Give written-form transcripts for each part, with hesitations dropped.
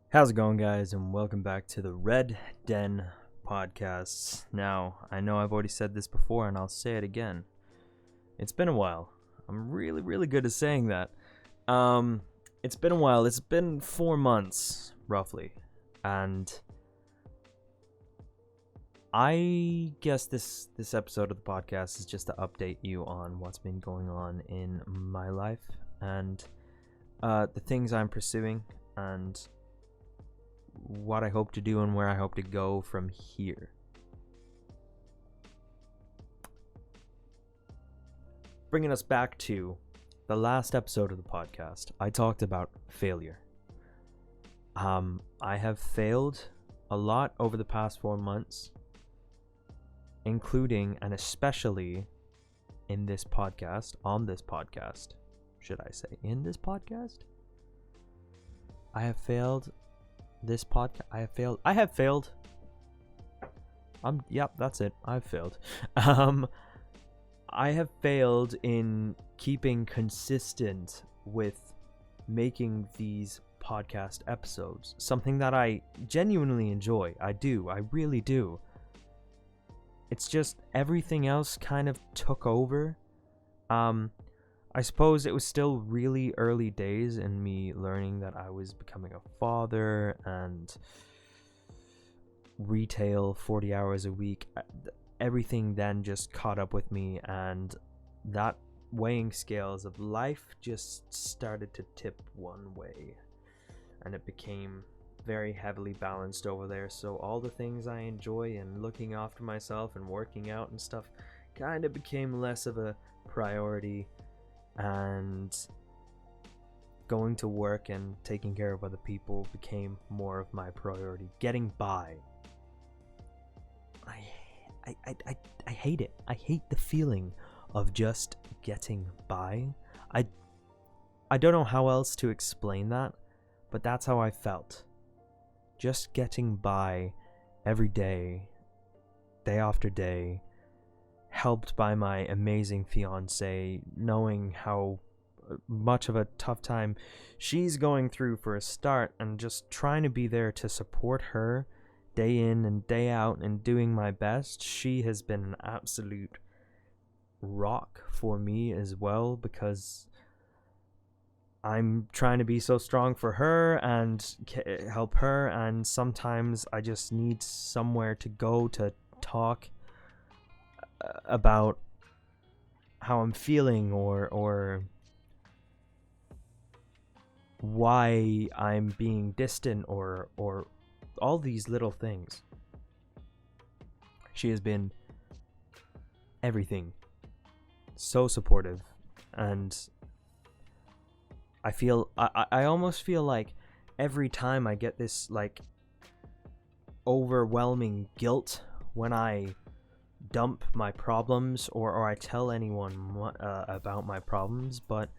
How's it going, guys, and welcome back to the Red Den Podcasts. Now, I know I've already said this before, and I'll say it again. It's been a while. I'm really good at saying that. It's been a while. It's been 4 months, roughly. And I guess this episode of the podcast is just to update you on what's been going on in my life and the things I'm pursuing and what I hope to do and where I hope to go from here. Bringing us back to the last episode of the podcast, I talked about failure. I have failed a lot over the past 4 months, including and especially in this podcast, on this podcast, should I say, in this podcast? I have failed this podcast. I have failed. Yep, that's it. I've failed. I have failed in keeping consistent with making these podcast episodes. Something that I genuinely enjoy. I really do. It's just everything else kind of took over. I suppose it was still really early days in me learning that I was becoming a father and retail 40 hours a week. Everything then just caught up with me, and that weighing scales of life just started to tip one way, and it became very heavily balanced over there. So all the things I enjoy and looking after myself and working out and stuff kind of became less of a priority, and going to work and taking care of other people became more of my priority. Getting by. I hate it. I hate the feeling of just getting by. I don't know how else to explain that, but that's how I felt. Just getting by every day, day after day, helped by my amazing fiance, knowing how much of a tough time she's going through for a start, and just trying to be there to support her day in and day out and doing my best. She has been an absolute rock for me as well, because I'm trying to be so strong for her and help her, and sometimes I just need somewhere to go to talk about how I'm feeling or why I'm being distant or all these little things. She has been everything. So supportive, and I almost feel like every time I get this like overwhelming guilt when I dump my problems or I tell anyone about my problems, but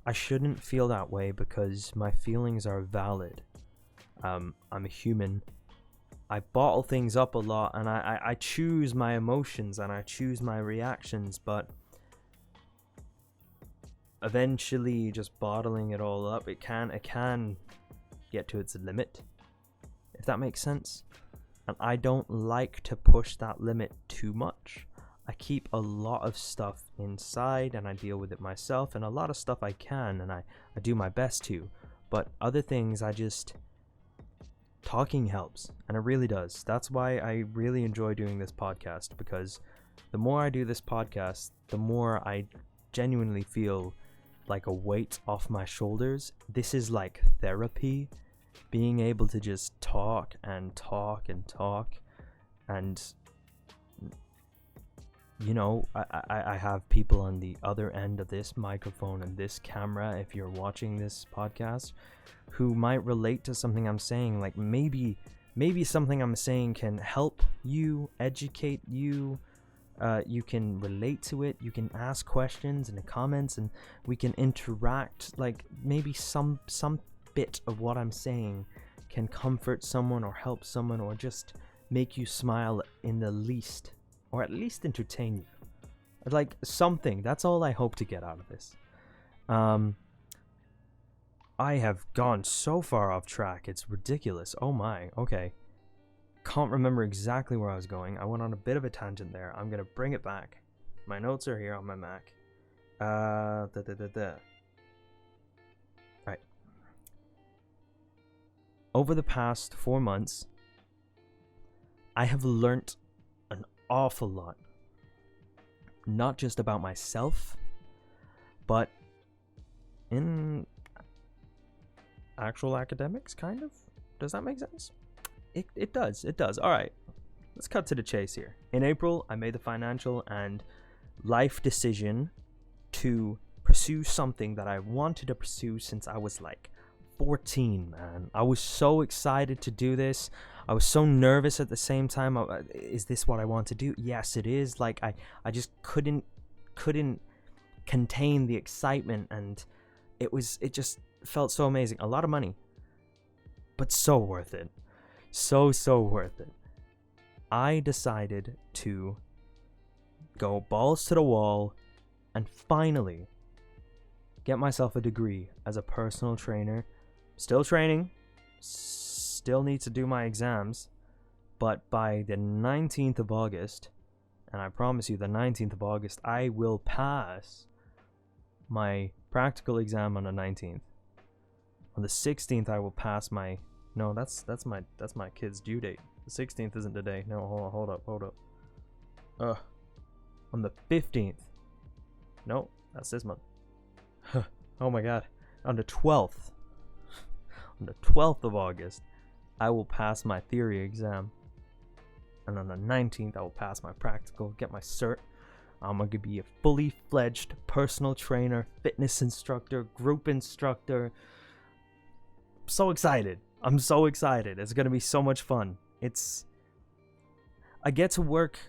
I shouldn't feel that way because my feelings are valid. I'm a human. I bottle things up a lot, and I choose my emotions and I choose my reactions, but eventually just bottling it all up, it can get to its limit, if that makes sense. And I don't like to push that limit too much. I keep a lot of stuff inside and I deal with it myself, and a lot of stuff I can and I do my best to, but other things talking helps, and it really does. That's why I really enjoy doing this podcast, because the more I do this podcast, the more I genuinely feel like a weight off my shoulders. This is like therapy, being able to just talk and talk and talk. And you know, I have people on the other end of this microphone and this camera, if you're watching this podcast, who might relate to something I'm saying. Like maybe something I'm saying can help you, educate you. You can relate to it. You can ask questions in the comments, and we can interact. Like maybe some bit of what I'm saying can comfort someone or help someone or just make you smile in the least, or at least entertain you. Like something. That's all I hope to get out of this. I have gone so far off track. It's ridiculous. Oh my. Okay. Can't remember exactly where I was going. I went on a bit of a tangent there. I'm gonna bring it back. My notes are here on my Mac. Right. Over the past 4 months, I have learnt an awful lot. Not just about myself, but in actual academics, kind of? Does that make sense? It does. Alright, let's cut to the chase here. In April, I made the financial and life decision to pursue something that I wanted to pursue since I was like 14, man. I was so excited to do this. I was so nervous at the same time. Is this what I want to do? Yes, it is. Like I just couldn't contain the excitement, and it just felt so amazing. A lot of money, but so worth it. So worth it. I decided to go balls to the wall and finally get myself a degree as a personal trainer. Still training, still need to do my exams, but by the 19th of August, and I promise you the 19th of August, I will pass my practical exam on the 19th. On the 16th, I will pass my... No, that's my kid's due date. The 16th isn't the day. No, hold up. On the 15th. No, that's this month. Oh my god. On the 12th. On the 12th of August, I will pass my theory exam. And on the 19th, I will pass my practical, get my cert. I'm going to be a fully fledged personal trainer, fitness instructor, group instructor. So excited. I'm so excited. It's going to be so much fun. I get to work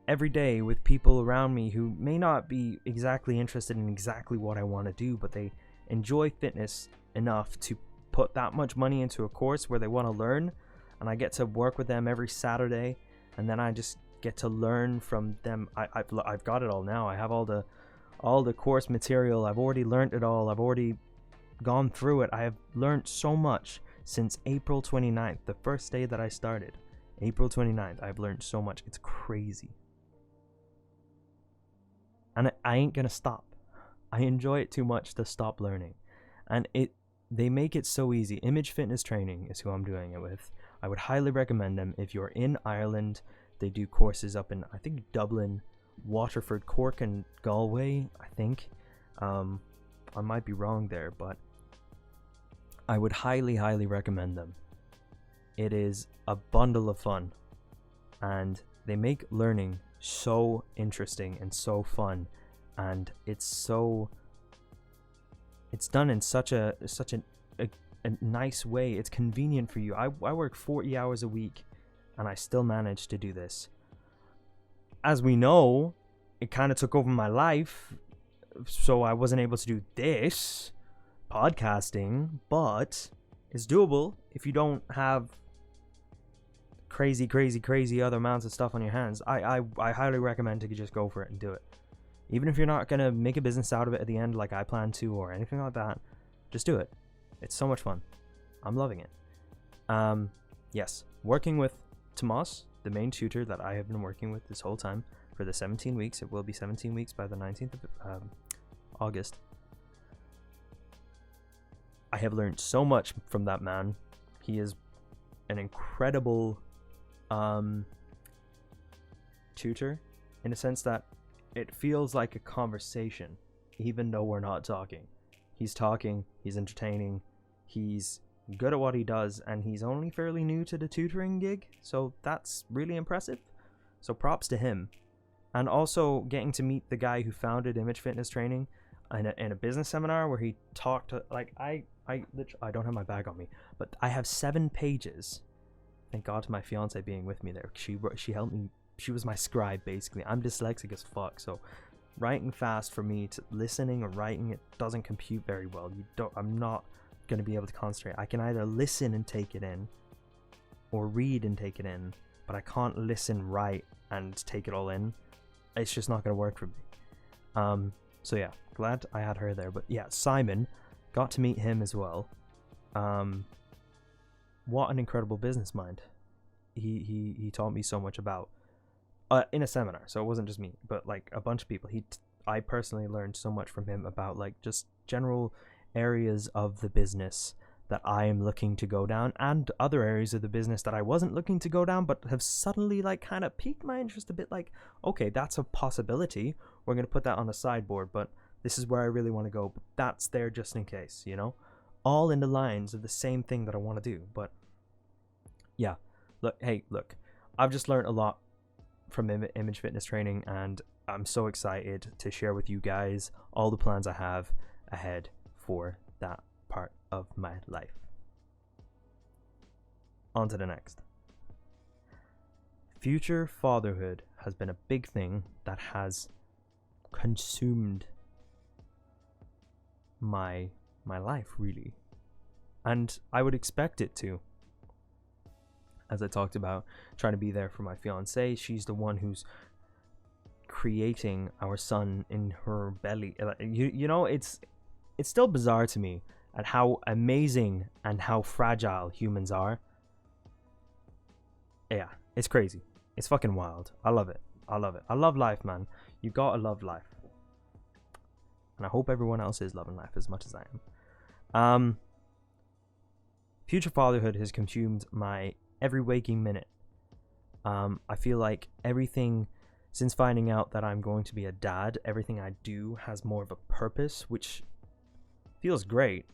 every day with people around me who may not be exactly interested in exactly what I want to do, but they enjoy fitness enough to put that much money into a course where they want to learn, and I get to work with them every Saturday, and then I just get to learn from them. I've got it all now. I have all the course material. I've already learned it all. I've already gone through it. I have learned so much since April 29th, the first day that I started. April 29th, I've learned so much. It's crazy. And I ain't gonna stop. I enjoy it too much to stop learning. And they make it so easy. Image Fitness Training is who I'm doing it with. I would highly recommend them. If you're in Ireland, they do courses up in, I think, Dublin, Waterford, Cork, and Galway, I think. I might be wrong there, but I would highly recommend them. It is a bundle of fun, and they make learning so interesting and so fun, and it's done in such a nice way. It's convenient for you. I work 40 hours a week, and I still manage to do this. As we know, it kind of took over my life, so I wasn't able to do this podcasting, but it's doable if you don't have crazy other amounts of stuff on your hands. I highly recommend to just go for it and do it. Even if you're not gonna make a business out of it at the end like I plan to or anything like that, just do it. It's so much fun. I'm loving it. Yes, working with Tomas, the main tutor that I have been working with this whole time for the 17 weeks. It will be 17 weeks by the 19th of August. I have learned so much from that man. He is an incredible tutor, in a sense that it feels like a conversation, even though we're not talking. He's talking, he's entertaining, he's good at what he does, and he's only fairly new to the tutoring gig, so that's really impressive. So props to him. And also getting to meet the guy who founded Image Fitness Training in a business seminar where he talked to, like, I don't have my bag on me, but I have 7 pages. Thank God to my fiance being with me there. She helped me. She was my scribe, basically. I'm dyslexic as fuck, so writing fast for me, listening or writing, it doesn't compute very well. I'm not going to be able to concentrate. I can either listen and take it in or read and take it in, but I can't listen, write, and take it all in. It's just not going to work for me. So yeah, glad I had her there. But yeah, Simon, got to meet him as well. What an incredible business mind. He taught me so much about in a seminar, so it wasn't just me, but like a bunch of people. I personally learned so much from him about like just general areas of the business that I am looking to go down, and other areas of the business that I wasn't looking to go down but have suddenly like kind of piqued my interest a bit. Like, okay, that's a possibility, we're going to put that on the sideboard, but this is where I really want to go, but that's there just in case, you know, all in the lines of the same thing that I want to do. But yeah, look, I've just learned a lot from image fitness training, and I'm so excited to share with you guys all the plans I have ahead for that part of my life. On to the next. Future fatherhood has been a big thing that has consumed my life, really, and I would expect it to. As I talked about, trying to be there for my fiance, she's the one who's creating our son in her belly. You know, it's still bizarre to me at how amazing and how fragile humans are. Yeah, it's crazy. It's fucking wild. I love it. I love life, man. You gotta love life. And I hope everyone else is loving life as much as I am. Future fatherhood has consumed my every waking minute. I feel like everything, since finding out that I'm going to be a dad, everything I do has more of a purpose, which feels great,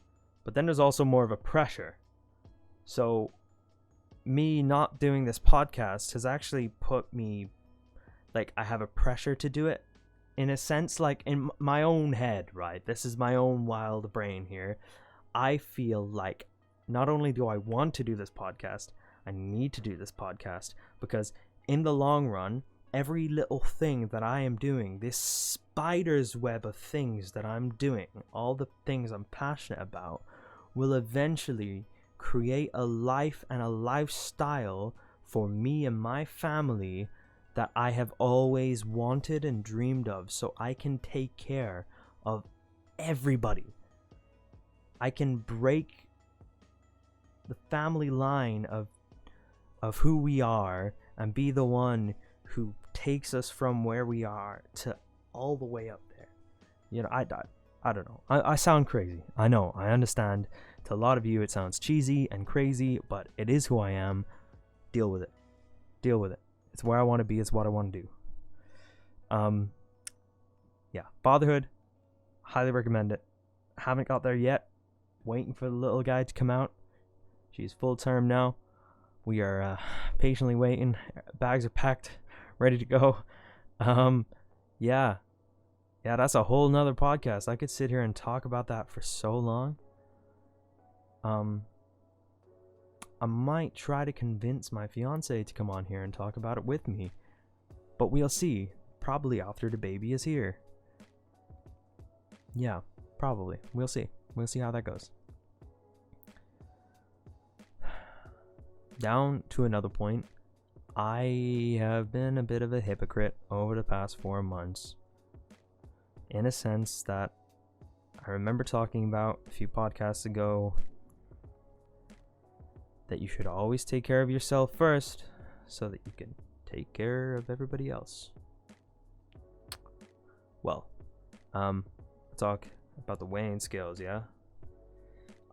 but then there's also more of a pressure. So me not doing this podcast has actually put me, like, I have a pressure to do it, in a sense, like in my own head, right? This is my own wild brain here. I feel like not only do I want to do this podcast, I need to do this podcast, because in the long run, every little thing that I am doing, this spider's web of things that I'm doing, all the things I'm passionate about, will eventually create a life and a lifestyle for me and my family that I have always wanted and dreamed of, so I can take care of everybody. I can break the family line of who we are and be the one who takes us from where we are to all the way up there. You know, I don't know. I sound crazy. I know. I understand. To a lot of you, it sounds cheesy and crazy, but it is who I am. Deal with it. Deal with it. It's where I want to be. It's what I want to do. Yeah. Fatherhood. Highly recommend it. Haven't got there yet. Waiting for the little guy to come out. She's full term now. We are patiently waiting. Bags are packed, ready to go. Yeah, that's a whole nother podcast. I could sit here and talk about that for so long. I might try to convince my fiance to come on here and talk about it with me, but we'll see. Probably after the baby is here. Yeah, probably. We'll see. We'll see how that goes. Down to another point, I have been a bit of a hypocrite over the past 4 months, in a sense that I remember talking about a few podcasts ago that you should always take care of yourself first so that you can take care of everybody else. Well, talk about the weighing scales, yeah?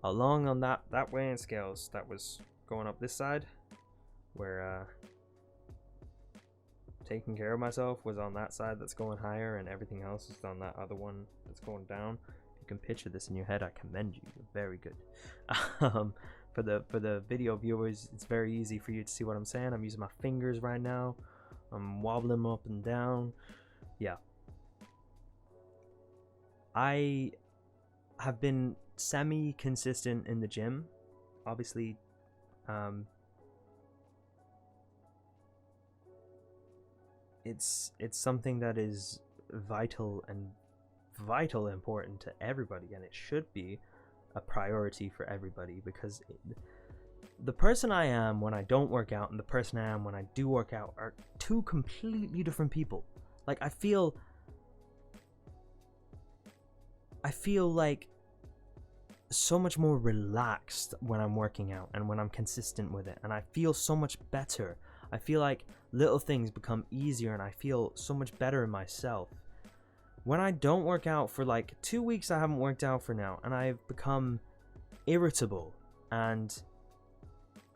Along on that weighing scales that was going up this side, where taking care of myself was on that side that's going higher, and everything else is on that other one that's going down. If you can picture this in your head, I commend you. You're very good. For the video viewers, it's very easy for you to see what I'm saying. I'm using my fingers right now. I'm wobbling them up and down. Yeah. I have been semi-consistent in the gym. Obviously, it's something that is vital important to everybody, and it should be a priority for everybody, because the person I am when I don't work out and the person I am when I do work out are two completely different people. Like, I feel like so much more relaxed when I'm working out and when I'm consistent with it, and I feel so much better. I feel like little things become easier and I feel so much better in myself. When I don't work out for like 2 weeks, I haven't worked out for now, and I've become irritable and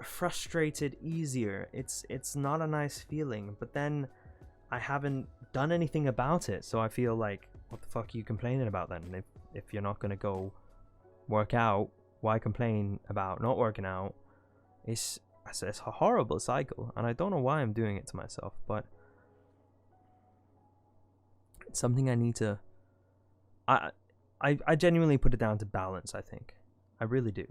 frustrated easier. It's not a nice feeling, but then I haven't done anything about it, so I feel like, what the fuck are you complaining about then? If you're not gonna go work out, why complain about not working out? It's a horrible cycle, and I don't know why I'm doing it to myself, but it's something I need to. I genuinely put it down to balance. I think I really do.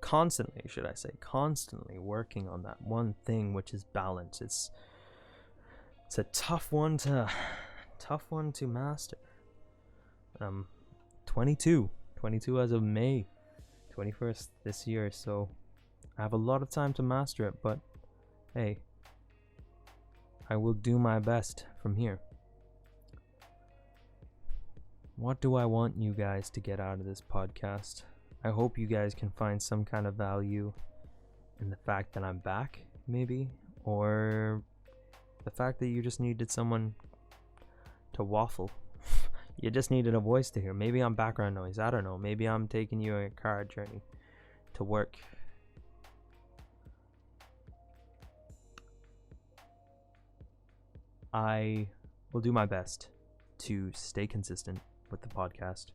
Constantly, should I say, constantly working on that one thing, which is balance. It's a tough one to master. 22 as of May 21st this year, so I have a lot of time to master it, but hey, I will do my best from here. What do I want you guys to get out of this podcast? I hope you guys can find some kind of value in the fact that I'm back, maybe, or the fact that you just needed someone to waffle. You just needed a voice to hear. Maybe I'm background noise. I don't know. Maybe I'm taking you on a car journey to work. I will do my best to stay consistent with the podcast,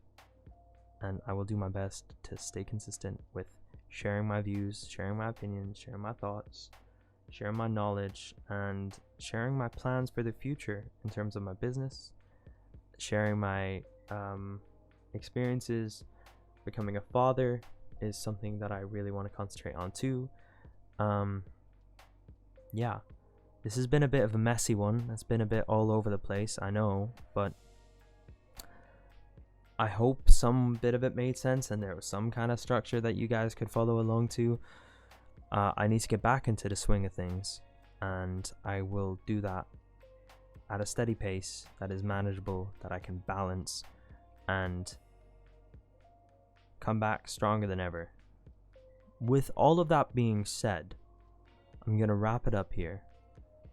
and I will do my best to stay consistent with sharing my views, sharing my opinions, sharing my thoughts, sharing my knowledge, and sharing my plans for the future in terms of my business, sharing my experiences. Becoming a father is something that I really want to concentrate on too. Yeah, this has been a bit of a messy one. It's been a bit all over the place, I know, but I hope some bit of it made sense and there was some kind of structure that you guys could follow along to. I need to get back into the swing of things, and I will do that at a steady pace that is manageable, that I can balance, and come back stronger than ever. With all of that being said, I'm going to wrap it up here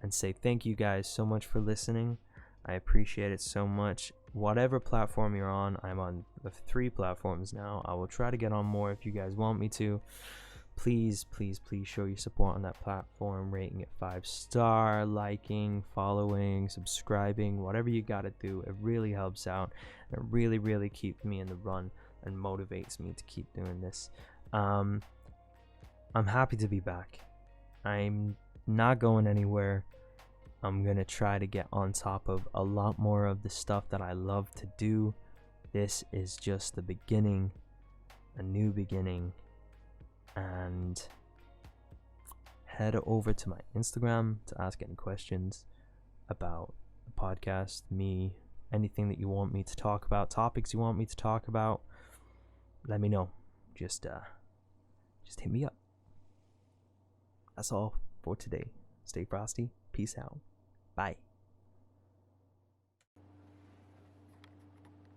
and say thank you guys so much for listening. I appreciate it so much. Whatever platform you're on, I'm on the 3 platforms now. I will try to get on more if you guys want me to. Please show your support on that platform, rating it 5-star, liking, following, subscribing, whatever you gotta do. It really helps out. It really keeps me in the run and motivates me to keep doing this. I'm happy to be back. I'm not going anywhere. I'm gonna try to get on top of a lot more of the stuff that I love to do. This is just the beginning, a new beginning. And head over to my Instagram to ask any questions about the podcast, me, anything that you want me to talk about, topics you want me to talk about. Let me know. Just hit me up. That's all for today. Stay frosty. Peace out. Bye.